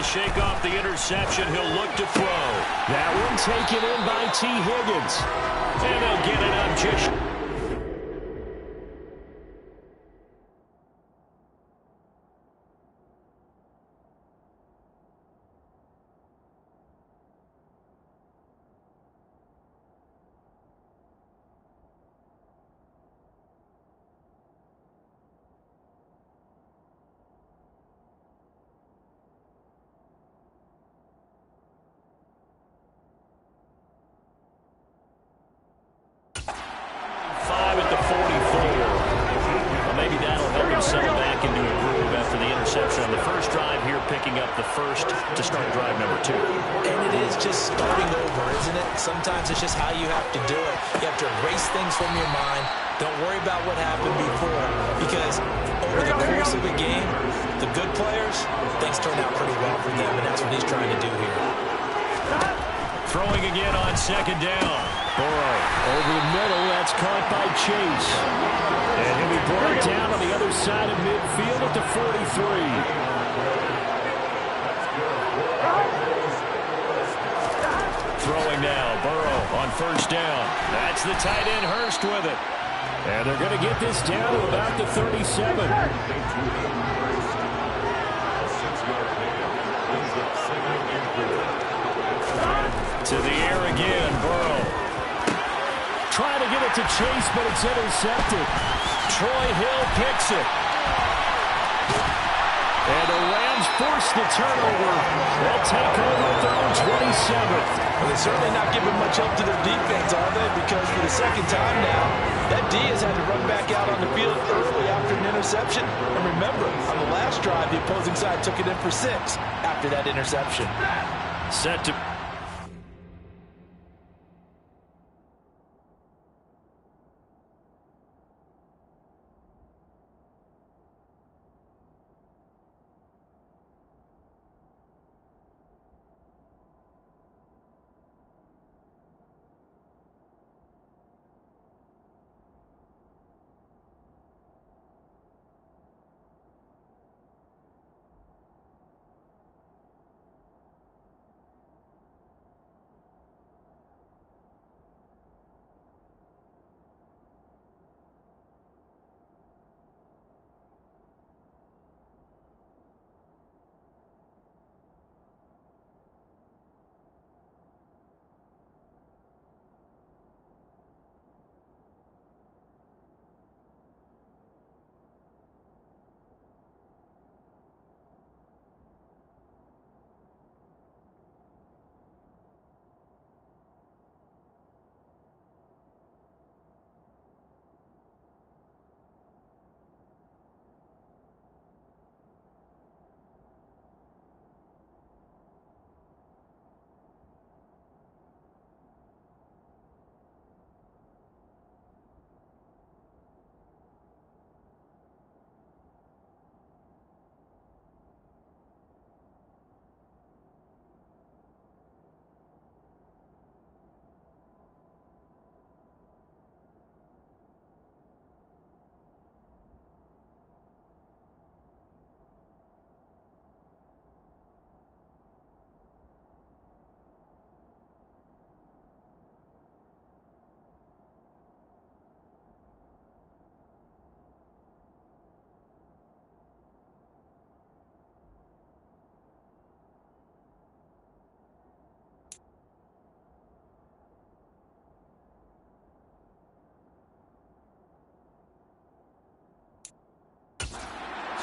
to shake off the interception. He'll look to throw. That one taken in by T. Higgins. And they'll get it up just... to start drive number 2. And it is just starting over, isn't it? Sometimes it's just how you have to do it. You have to erase things from your mind. Don't worry about what happened before, because over the course of a game, the good players, things turn out pretty well for them, and that's what he's trying to do here. Throwing again on second down. Burrow over the middle. That's caught by Chase. And he'll be brought down on the other side of midfield at the 43. Throwing now, Burrow on first down. That's the tight end, Hurst, with it. And they're going to get this down to about the 37. To the air again, Burrow. Trying to get it to Chase, but it's intercepted. Troy Hill picks it. And the Rams force the turnover. They'll take over at their own 27th. Well, they're certainly not giving much help to their defense, are they? Because for the second time now, that D has had to run back out on the field early after an interception. And remember, on the last drive, the opposing side took it in for 6 after that interception. Set to...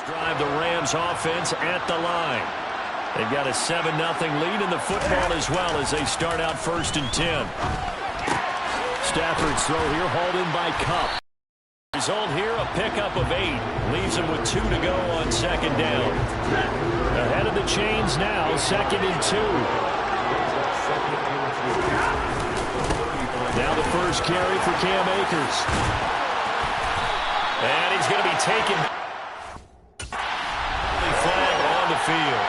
Drive the Rams offense at the line. They've got a 7-0 lead in the football as well as they start out 1st and 10. Stafford's throw here hauled in by Cup. Result here, a pickup of 8. Leaves him with 2 to go on second down. Ahead of the chains now, 2nd and 2. Now the first carry for Cam Akers. And he's going to be taken. Flag on the field.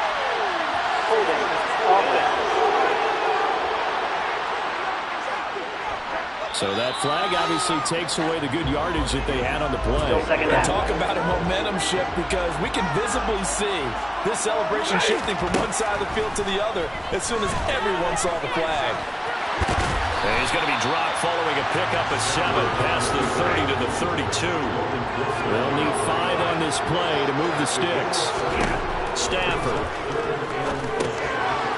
So that flag obviously takes away the good yardage that they had on the play. And talk about a momentum shift, because we can visibly see this celebration shifting from one side of the field to the other as soon as everyone saw the flag. And he's going to be dropped following a pickup of 7 past the 30 to the 32. They'll need 5 on this play to move the sticks. Stafford.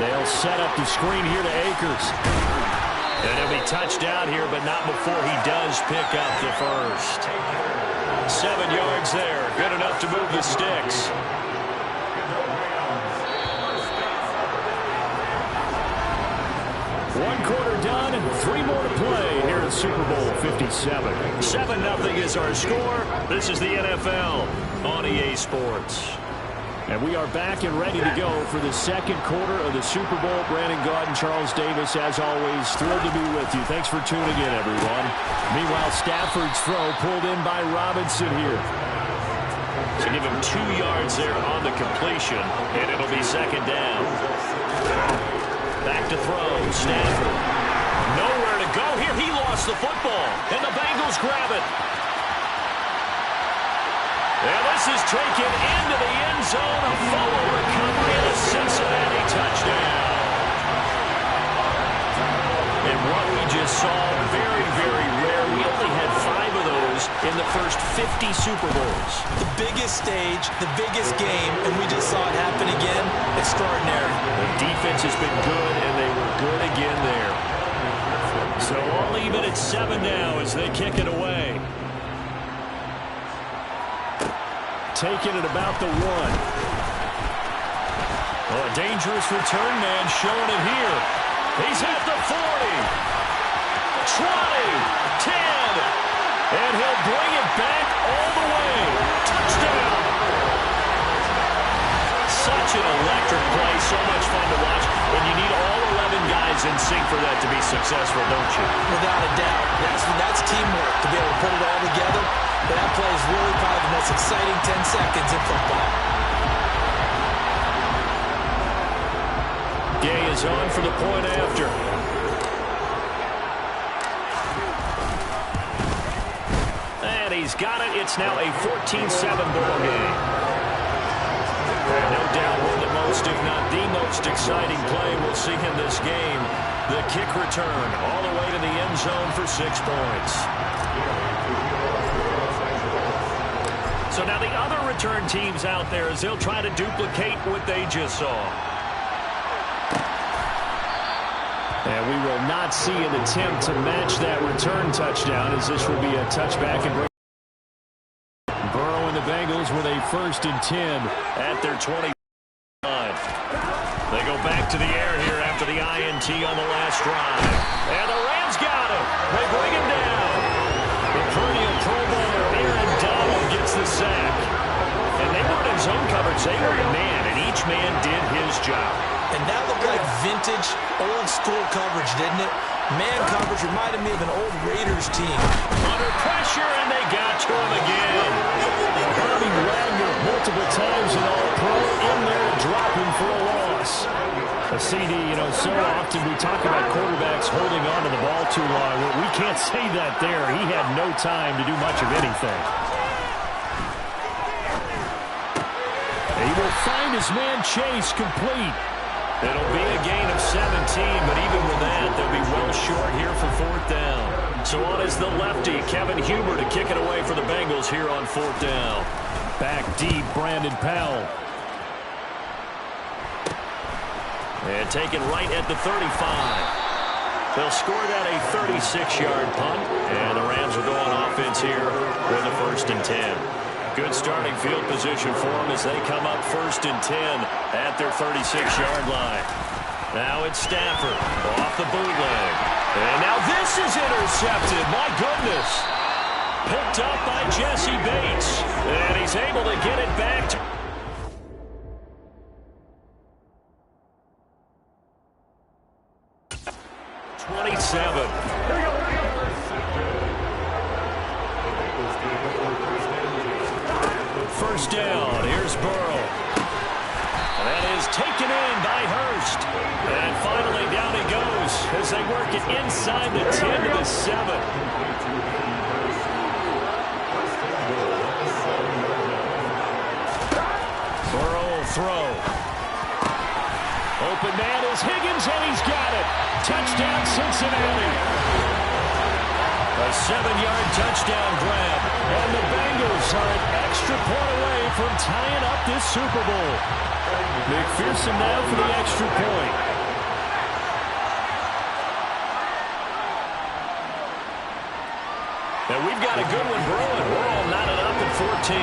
They'll set up the screen here to Akers. And he'll be touched down here, but not before he does pick up the first. 7 yards there. Good enough to move the sticks. One quarter done and 3 more to play here at Super Bowl 57. 7-0 is our score. This is the NFL on EA Sports. And we are back and ready to go for the second quarter of the Super Bowl. Brandon Gaud and Charles Davis, as always, thrilled to be with you. Thanks for tuning in, everyone. Meanwhile, Stafford's throw pulled in by Robinson here. So give him 2 yards there on the completion, and it'll be second down. Back to throw, Stafford. Nowhere to go here. He lost the football, and the Bengals grab it. And this is taken into the end zone. A forward recovery and a Cincinnati touchdown. And what we just saw, very, very rare. We only had 5 of those in the first 50 Super Bowls. The biggest stage, the biggest game, and we just saw it happen again. Extraordinary. The defense has been good, and they were good again there. So all even at 7 now as they kick it away. Taking it about the 1. Oh, a dangerous return man showing it here. He's at the 40, 20, 10, and he'll bring it back all the way. Touchdown! Such an electric play, so much fun to watch, and you need all 11 guys in sync for that to be successful, don't you? Without a doubt. That's teamwork, to be able to put it all together. But that play is really probably the most exciting 10 seconds in football. Gay is on for the point after. And he's got it. It's now a 14-7 ball game. And no doubt one of the most, if not the most exciting play we'll see in this game. The kick return all the way to the end zone for 6 points. So now the other return teams out there, as they'll try to duplicate what they just saw. And we will not see an attempt to match that return touchdown, as this will be a touchback and bring Burrow and the Bengals with a 1st and 10 at their 20. They go back to the air here after the INT on the last drive. And the Rams got him. They bring him down. The perennial Pro Bowler Aaron Donald gets the sack. And they weren't in zone coverage. They were in man, and each man did his job. And that looked like vintage, old-school coverage, didn't it? Man coverage reminded me of an old Raiders team. Under pressure, and they got to him again. Bobby Wagner multiple times in All-Pro in there to drop him for a loss. A CD, so often we talk about quarterbacks holding on to the ball too long. Well, we can't say that there. He had no time to do much of anything. He will find his man Chase complete. It'll be a gain of 17, but even with that, they'll be well short here for 4th down. So on is the lefty, Kevin Huber, to kick it away for the Bengals here on 4th down. Back deep, Brandon Powell. And taken right at the 35. They'll score that a 36-yard punt, and the Rams will go on offense here with a 1st and 10. Good starting field position for them as they come up 1st and 10 at their 36-yard line. Now it's Stafford off the bootleg. And now this is intercepted. My goodness. Picked up by Jesse Bates. And he's able to get it back to 27. First down. Here's Burrow. That is taken in by Hurst. And finally down he goes Bengals as they work it inside the 10 to the 7. Burrow will throw. Open man is Higgins, and he's got it. Touchdown, Cincinnati. A 7-yard touchdown grab. And the Bengals are an extra point away from tying up this Super Bowl. McPherson now for the extra point. And we've got a good one brewing. We're all knotted up at 14.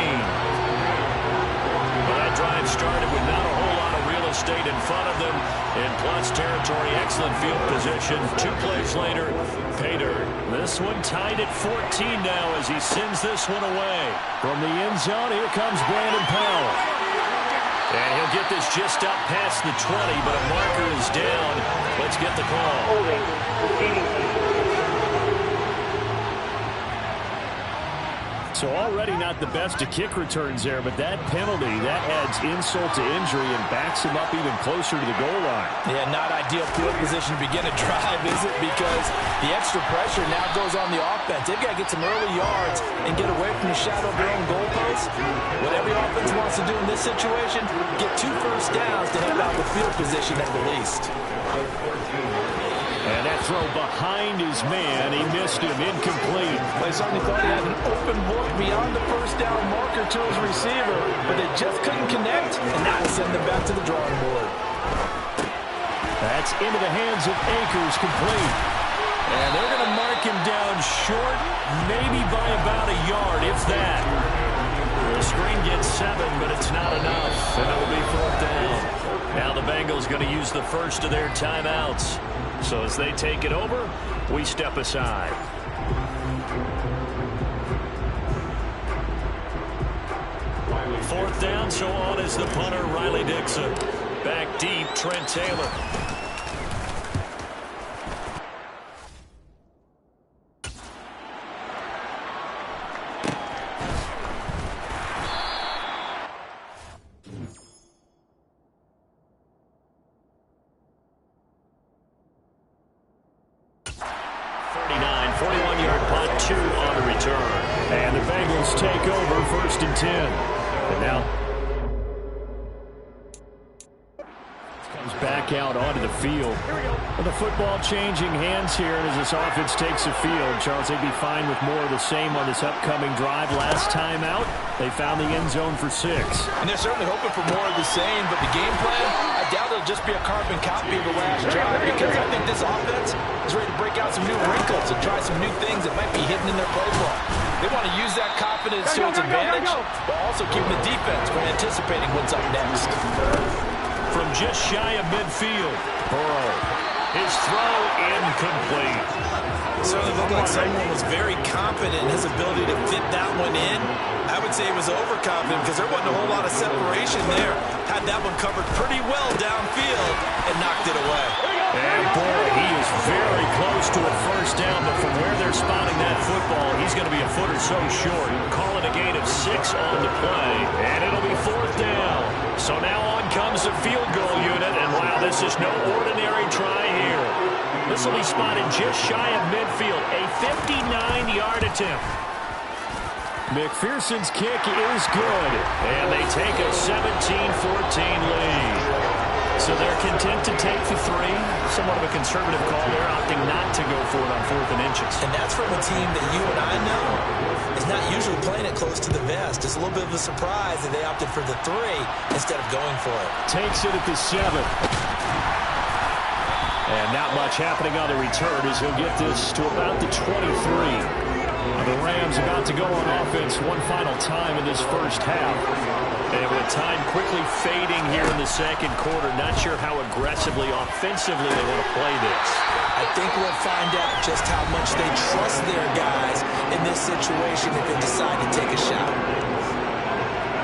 Well, that drive started with not a whole lot of real estate in front of them. In plus territory, excellent field position. 2 plays later, pay dirt. This one tied at 14 now as he sends this one away. From the end zone, here comes Brandon Powell. And he'll get this just up past the 20, but a marker is down. Let's get the call. Holding. Proceeding. So already not the best of kick returns there, but that penalty, that adds insult to injury and backs him up even closer to the goal line. Yeah, not ideal field position to begin a drive, is it? Because the extra pressure now goes on the offense. They've got to get some early yards and get away from the shadow of their own goalposts. What every offense wants to do in this situation, get 2 first downs to help out the field position at the least. And that throw behind his man, he missed him, incomplete. They certainly thought he had an open look beyond the first down marker to his receiver, but they just couldn't connect, and that will send them back to the drawing board. That's into the hands of Akers, complete. And they're going to mark him down short, maybe by about a yard, if that. The screen gets 7, but it's not enough, and it will be 4th down. Now the Bengals going to use the first of their timeouts. So as they take it over, we step aside. Fourth down, so on is the punter, Riley Dixon. Back deep, Trent Taylor. Take over, 1st and 10. And now comes back out onto the field. And the football changing hands here as this offense takes the field. Charles, they'd be fine with more of the same on this upcoming drive. Last time out, they found the end zone for 6. And they're certainly hoping for more of the same, but the game plan, I doubt it'll just be a carbon copy of the last drive, because I think this offense is ready to break out some new wrinkles and try some new things that might be hidden in their playbook. They want to use that confidence to its advantage, while also keeping the defense from anticipating what's up next. From just shy of midfield, Burrow. His throw incomplete. Certainly looked like someone was very confident in his ability to fit that one in. I would say he was overconfident because there wasn't a whole lot of separation there. Had that one covered pretty well downfield and knocked it away. And boy, he is very close to a first down, but from where they're spotting that football, he's going to be a foot or so short. Call it a gain of 6 on the play, and it'll be 4th down. So now on comes the field goal unit, and wow, this is no ordinary try here. This will be spotted just shy of midfield, a 59-yard attempt. McPherson's kick is good. And they take a 17-14 lead. So they're content to take the 3. Somewhat of a conservative call. They're opting not to go for it on 4th and inches. And that's from a team that you and I know is not usually playing it close to the vest. It's a little bit of a surprise that they opted for the 3 instead of going for it. Takes it at the 7. And not much happening on the return as he'll get this to about the 23. The Rams about to go on offense one final time in this first half. And with time quickly fading here in the second quarter, not sure how aggressively, offensively they want to play this. I think we'll find out just how much they trust their guys in this situation if they decide to take a shot.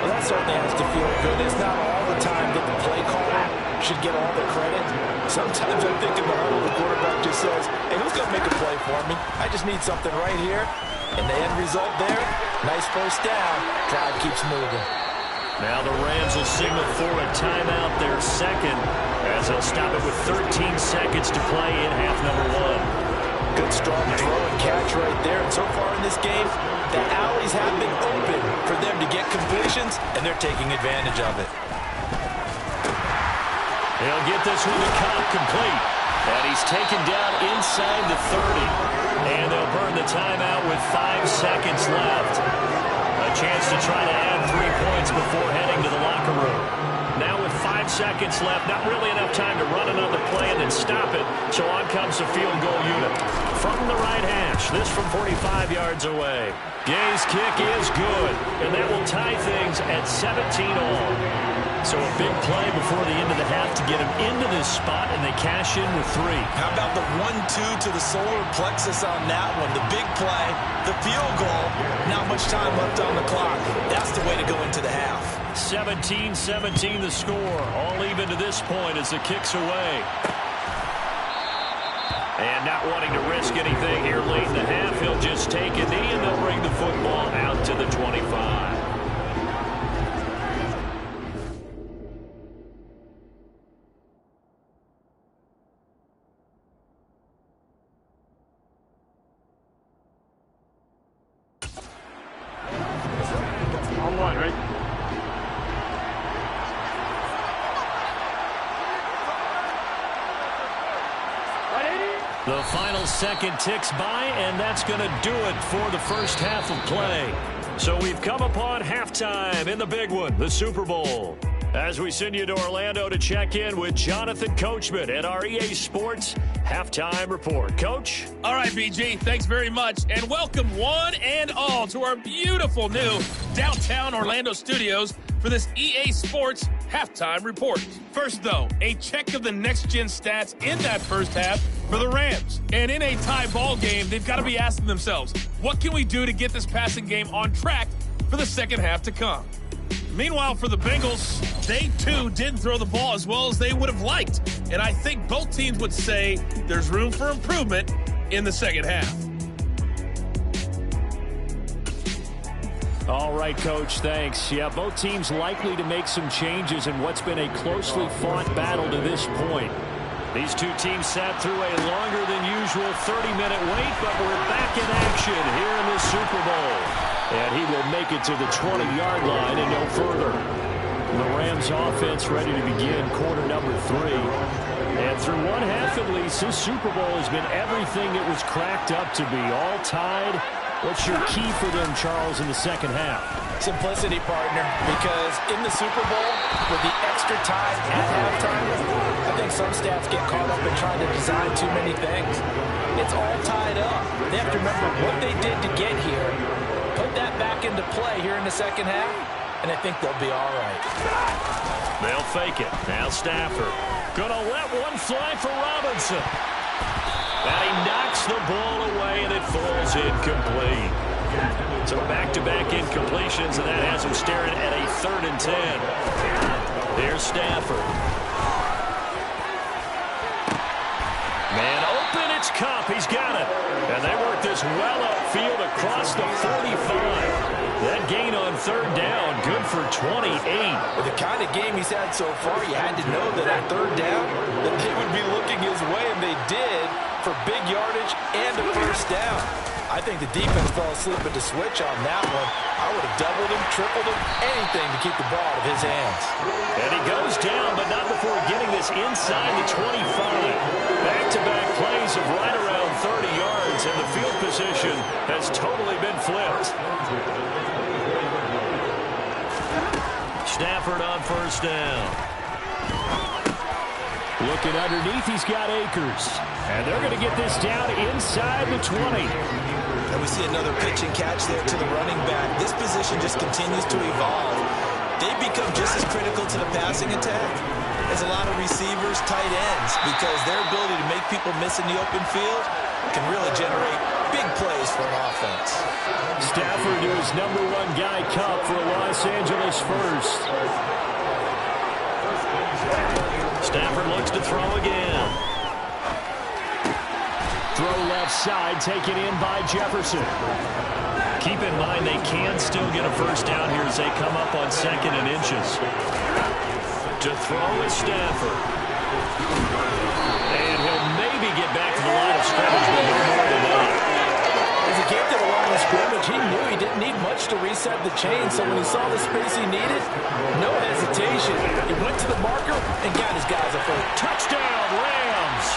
Well, that certainly has to feel good. It's not all the time that the play caller should get all the credit. Sometimes I think in the huddle, the quarterback just says, hey, who's going to make a play for me? I just need something right here. And the end result there, nice first down. Drive keeps moving. Now the Rams will signal for a timeout, their second, as they'll stop it with 13 seconds to play in half number one. Good strong throw and catch right there. And so far in this game, the alleys have been open for them to get completions, and they're taking advantage of it. He'll get this one to Cobb complete. And he's taken down inside the 30. And they'll burn the timeout with 5 seconds left. A chance to try to add 3 points before heading to the locker room. Now with 5 seconds left, not really enough time to run another play and then stop it. So on comes the field goal unit. From the right hash, this from 45 yards away. Gay's kick is good, and that will tie things at 17 all. So a big play before the end of the half to get him into this spot, and they cash in with 3. How about the 1-2 to the solar plexus on that one? The big play, the field goal, not much time left on the clock. That's the way to go into the half. 17-17 the score, all even to this point as the kick's away. And not wanting to risk anything here late in the half, he'll just take a knee and they'll bring the football out to the 25. The final second ticks by, and that's going to do it for the first half of play. So we've come upon halftime in the big one, the Super Bowl. As we send you to Orlando to check in with Jonathan Coachman at our EA Sports Halftime Report. Coach? All right, BG, thanks very much. And welcome one and all to our beautiful new downtown Orlando studios for this EA Sports Halftime Report. First, though, a check of the next-gen stats in that first half for the Rams. And in a tie ball game, they've got to be asking themselves, what can we do to get this passing game on track for the second half to come? Meanwhile, for the Bengals, they too didn't throw the ball as well as they would have liked. And I think both teams would say there's room for improvement in the second half. All right, Coach, thanks. Yeah, both teams likely to make some changes in what's been a closely fought battle to this point. These two teams sat through a longer than usual 30-minute wait, but we're back in action here in the Super Bowl. And he will make it to the 20-yard line and no further. The Rams offense ready to begin quarter number 3. And through one half at least, this Super Bowl has been everything it was cracked up to be. All tied. What's your key for them, Charles, in the second half? Simplicity, partner, because in the Super Bowl, with the extra time at halftime, I think some stats get caught up in trying to design too many things. It's all tied up. They have to remember what they did to get here, put that back into play here in the second half, and I think they'll be all right. They'll fake it. Now Stafford. Gonna let one fly for Robinson. And he knocks the ball away, and it falls incomplete. So back-to-back incompletions, and that has him staring at a 3rd and 10. Here's Stafford. Man open, it's Kupp. He's got it. And they work this well upfield across the 45. That gain on 3rd down, good for 28. With the kind of game he's had so far, you had to know that at 3rd down, that they would be looking his way, and they did for big yardage and a first down. I think the defense fell asleep at the switch on that one. I would have doubled him, tripled him, anything to keep the ball out of his hands. And he goes down, but not before getting this inside the 25. Back-to-back plays of right around 30 yards, and the field position has totally been flipped. Stafford on first down. Looking underneath, he's got Akers. And they're going to get this down inside the 20. And we see another pitch and catch there to the running back. This position just continues to evolve. They become just as critical to the passing attack as a lot of receivers, tight ends, because their ability to make people miss in the open field can really generate big plays for an offense. Stafford to his #1 guy, Kupp, for Los Angeles first. Stafford looks to throw again. Throw left side, taken in by Jefferson. Keep in mind they can still get a first down here as they come up on 2nd and inches. To throw is Stafford. And he'll maybe get back to the line of scrimmage, but no more than that. As he came to the line of scrimmage, he knew he didn't need much to reset the chain, so when he saw the space he needed, no hesitation. He went to the marker and got his guys a first. Touchdown, Rams!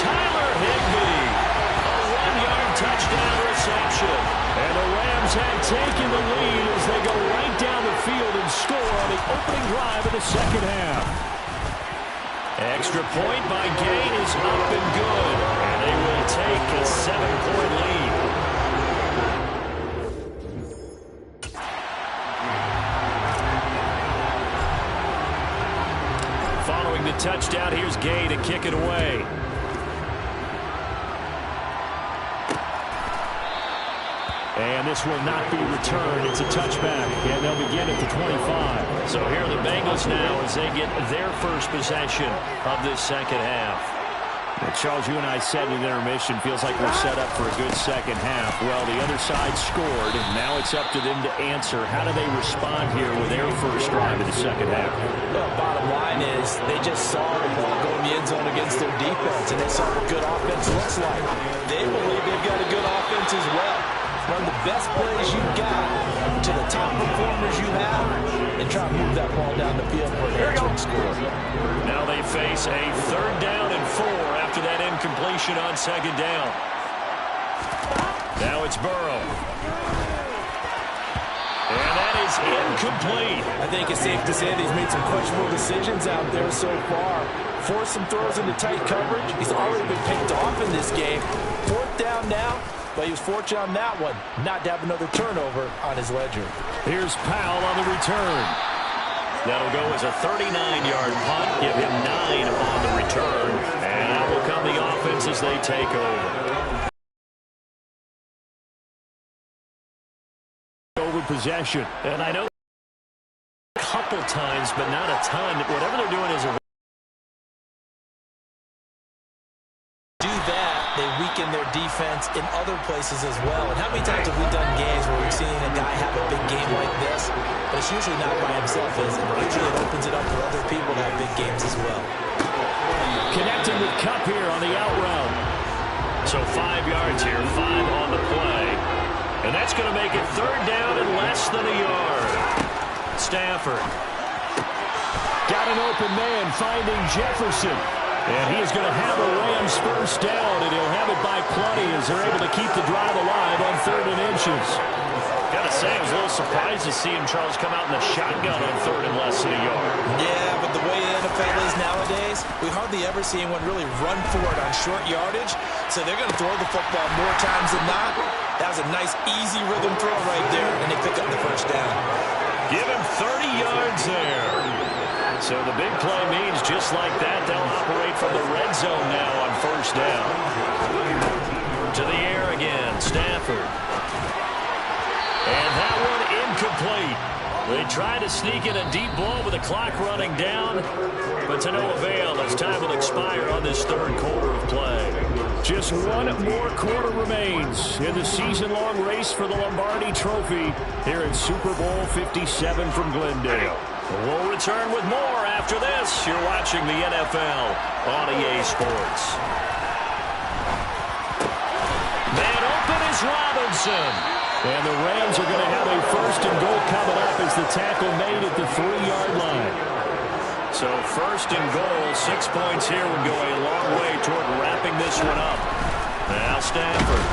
Tyler Higbee, a 1-yard touchdown reception. And the Rams have taken the lead as they go right down the field and score on the opening drive of the second half. Extra point by Gain is up and good. And they will take a 7-point lead. Following the touchdown, here's Gay to kick it away. And this will not be returned. It's a touchback, and they'll begin at the 25. So here are the Bengals now as they get their first possession of this second half. Well, Charles, you and I said in intermission, feels like we're set up for a good second half. Well, the other side scored, and now it's up to them to answer. How do they respond here with their first drive of the second half? Well, bottom line is they just saw the ball go in the end zone against their defense, and they saw what good offense looks like. They believe they've got a good offense as well. Run the best plays you've got to the top performers you have and try to move that ball down the field for an answering score. Now they face a 3rd down and 4 after that incompletion on 2nd down. Now it's Burrow. And that is incomplete. I think it's safe to say that he's made some questionable decisions out there so far. Forced some throws into tight coverage. He's already been picked off in this game. 4th down now. But he was fortunate on that one, not to have another turnover on his ledger. Here's Powell on the return. That'll go as a 39-yard punt. Give him 9 on the return. And out will come the offense as they take over possession. And I know a couple times, but not a ton. Whatever they're doing is a they weaken their defense in other places as well. And how many times have we done games where we've seen a guy have a big game like this, but it's usually not by himself, is it? Usually it opens it up for other people to have big games as well. Connecting with Kupp here on the out route. So 5 yards here, 5 on the play. And that's going to make it 3rd down and less than a yard. Stafford. Got an open man finding Jefferson. And he is going to have a Rams first down, and he'll have it by plenty as they're able to keep the drive alive on 3rd and inches. Gotta say, I was a little surprised to see him, Charles, come out in the shotgun on 3rd and less than a yard. Yeah, but the way the NFL is nowadays, we hardly ever see anyone really run for it on short yardage. So they're going to throw the football more times than not. That was a nice, easy rhythm throw right there, and they pick up the first down. Give him 30 yards there. So the big play means just like that, they'll operate from the red zone now on 1st down. To the air again, Stafford. And that one incomplete. They try to sneak in a deep ball with the clock running down, but to no avail as time will expire on this 3rd quarter of play. Just one more quarter remains in the season-long race for the Lombardi Trophy here in Super Bowl 57 from Glendale. We'll return with more after this. You're watching the NFL on EA Sports. Man open is Robinson. And the Rams are going to have a 1st and goal coming up as the tackle made at the 3-yard line. So 1st and goal, 6 points here would go a long way toward wrapping this one up. Now Stafford.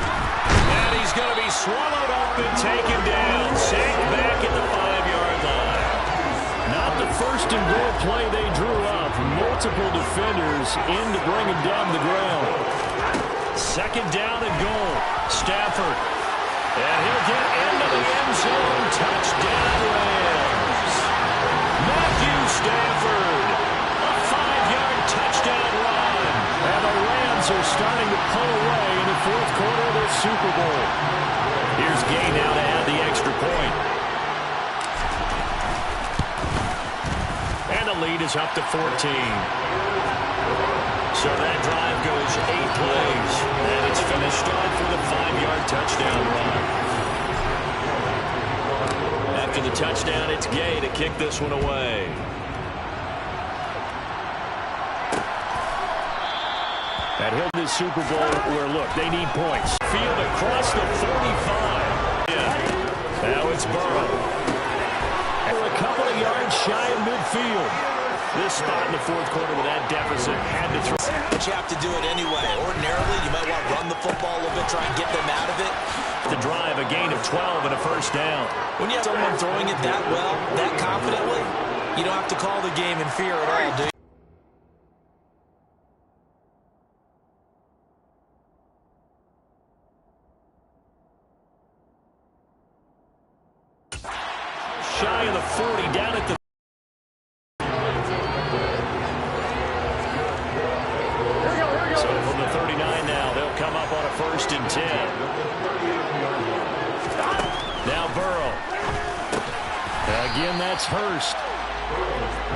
And he's going to be swallowed up and taken down. Sacked back at the 5-yard line. Not the 1st and goal play they drew up. Multiple defenders in to bring him down the ground. 2nd down and goal. Stafford. And he'll get into the end zone. Touchdown Rams. Matthew Stafford. A 5-yard touchdown run. And the Rams are starting to pull away in the 4th quarter of this Super Bowl. Here's Gay now to add the extra point. And the lead is up to 14. So that drive goes 8 plays, and it's finished off with a 5-yard touchdown run. the touchdown. It's Gay to kick this one away. At Hilton Super Bowl where, look, they need points. Field across the 45. Yeah. Now it's Burrow. We're a couple of yards shy of midfield. This spot in the fourth quarter with that deficit had to throw. But you have to do it anyway. Ordinarily, you might want to run the football a little bit, try and get them out of it. The drive, a gain of 12 and a first down. When you have someone throwing it that well, that confidently, you don't have to call the game in fear at all, do you? Shy of the 40, down at the... So from the 39 now, they'll come up on a 1st and 10. Now Burrow. Again, that's Hurst.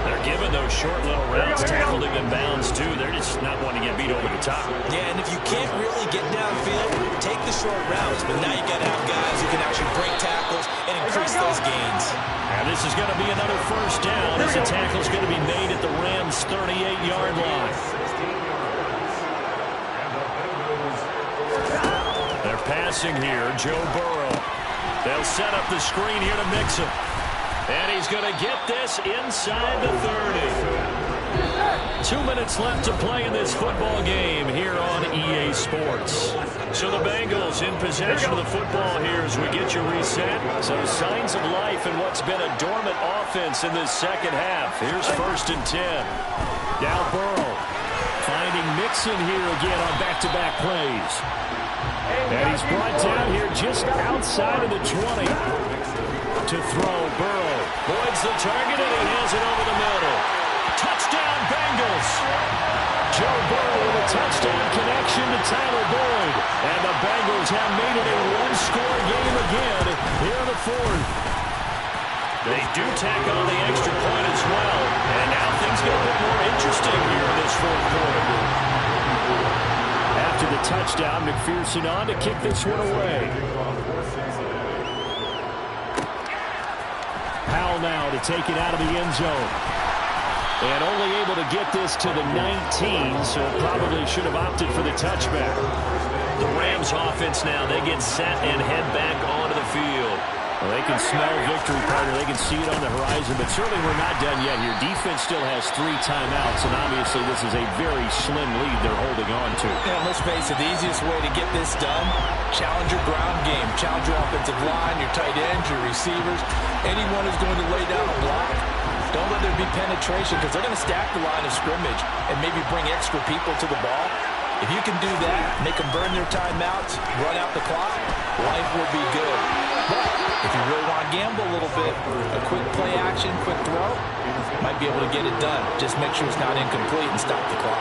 They're giving those short little routes, tackled him in bounds, too. They're just not wanting to get beat over the top. Yeah, and if you can't really get downfield, take the short routes. But now you got to have guys who can actually break tackles and increase those gains. And this is going to be another first down as the tackle's going to be made at the Rams' 38-yard line. They're passing here. Joe Burrow. They'll set up the screen here to mix him. And he's going to get this inside the 30. 2 minutes left to play in this football game here on EA Sports. So the Bengals in possession of the football here as we get you reset. So signs of life in what's been a dormant offense in this second half. Here's 1st and 10. Now Burrow finding Mixon here again on back-to-back plays. And he's brought down here just outside of the 20 to throw. Burrow Boyd's the target, and he has it over the middle. Touchdown, Bengals! Joe Burrow with a touchdown connection to Tyler Boyd. And the Bengals have made it a one-score game again here in the fourth. They do tack on the extra point as well. And now things get a bit more interesting here in this fourth quarter. After the touchdown, McPherson on to kick this one away. Powell now to take it out of the end zone. And only able to get this to the 19, so probably should have opted for the touchback. The Rams offense now, they get set and head back onto the field. Well, they can smell victory, partner. They can see it on the horizon, but certainly we're not done yet here. Defense still has 3 timeouts, and obviously this is a very slim lead they're holding on to. Yeah, let's face it, the easiest way to get this done, challenge your ground game, challenge your offensive line, your tight ends, your receivers, anyone who's going to lay down a block. Don't let there be penetration because they're going to stack the line of scrimmage and maybe bring extra people to the ball. If you can do that, make them burn their timeouts, run out the clock, life will be good. But if you really want to gamble a little bit, a quick play action, quick throw, might be able to get it done. Just make sure it's not incomplete and stop the clock.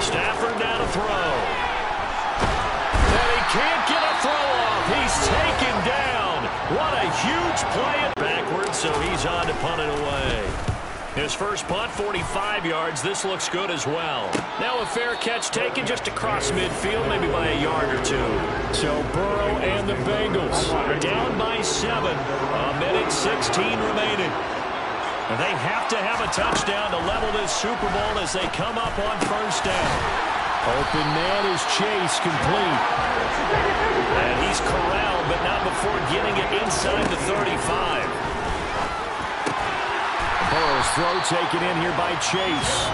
Stafford now to throw. And he can't get a throw off. He's taken down. What a huge play backwards, so he's on to punt it away. His first punt, 45 yards. This looks good as well. Now a fair catch taken just across midfield, maybe by a yard or 2. So Burrow and the Bengals are down by 7. A minute 16 remaining. And they have to have a touchdown to level this Super Bowl as they come up on first down. Open man is Chase, complete. And he's corralled, but not before getting it inside the 35. Burrow's throw taken in here by Chase.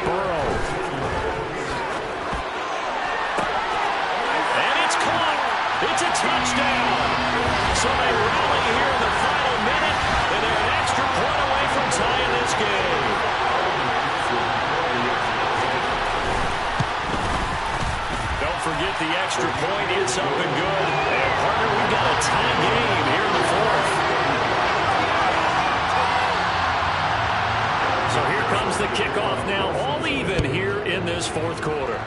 Burrow. And it's caught. It's a touchdown. So they rally here in the final minute, and they're an extra point away from tying this game. Don't forget the extra point. It's up and good. And partner, we've got a tie game here in the fourth. So here comes the kickoff now, all even here in this fourth quarter.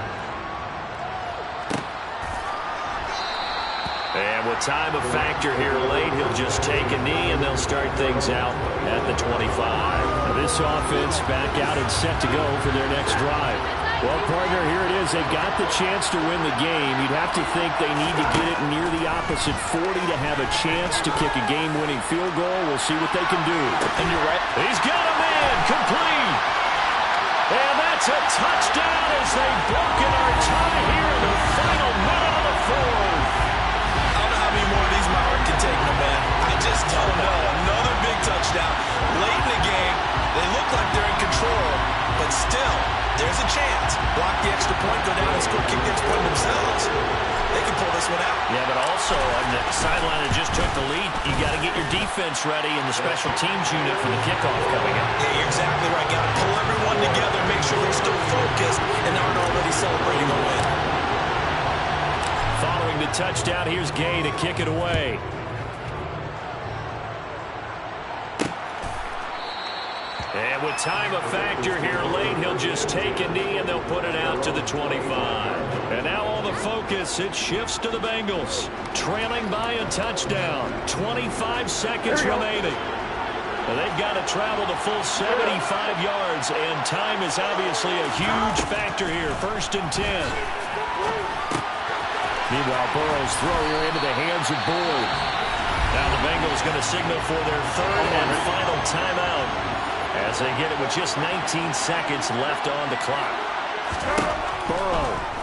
And with time a factor here late, he'll just take a knee, and they'll start things out at the 25. Now this offense back out and set to go for their next drive. Well, partner, here it is. They've got the chance to win the game. You'd have to think they need to get it near the opposite 40 to have a chance to kick a game-winning field goal. We'll see what they can do. And you're right. He's got him in. Complete. And that's a touchdown as they've broken our tie here in the final minute of the fourth. I don't know how many more of these my heart can take, my man. I just don't know. Another big touchdown. Late in the game, they look like they're in control, but still, there's a chance. Block the extra point, go down and score, kick the extra point themselves. They can pull this one out. Yeah, but also on the sideline that just took the lead, you got to get your defense ready and the special teams unit for the kickoff coming up. Yeah, you're exactly right. Got to pull everyone together, make sure they're still focused and aren't already celebrating a win. Following the touchdown, here's Gay to kick it away. And with time a factor here late, he'll just take a knee and they'll put it out to the 25. And now all the focus, it shifts to the Bengals. Trailing by a touchdown. 25 seconds remaining. Well, they've got to travel the full 75 yards, and time is obviously a huge factor here. 1st and 10. Meanwhile, Burrow's throw here into the hands of Boyd. Now the Bengals going to signal for their 3rd and final timeout as they get it with just 19 seconds left on the clock. Burrow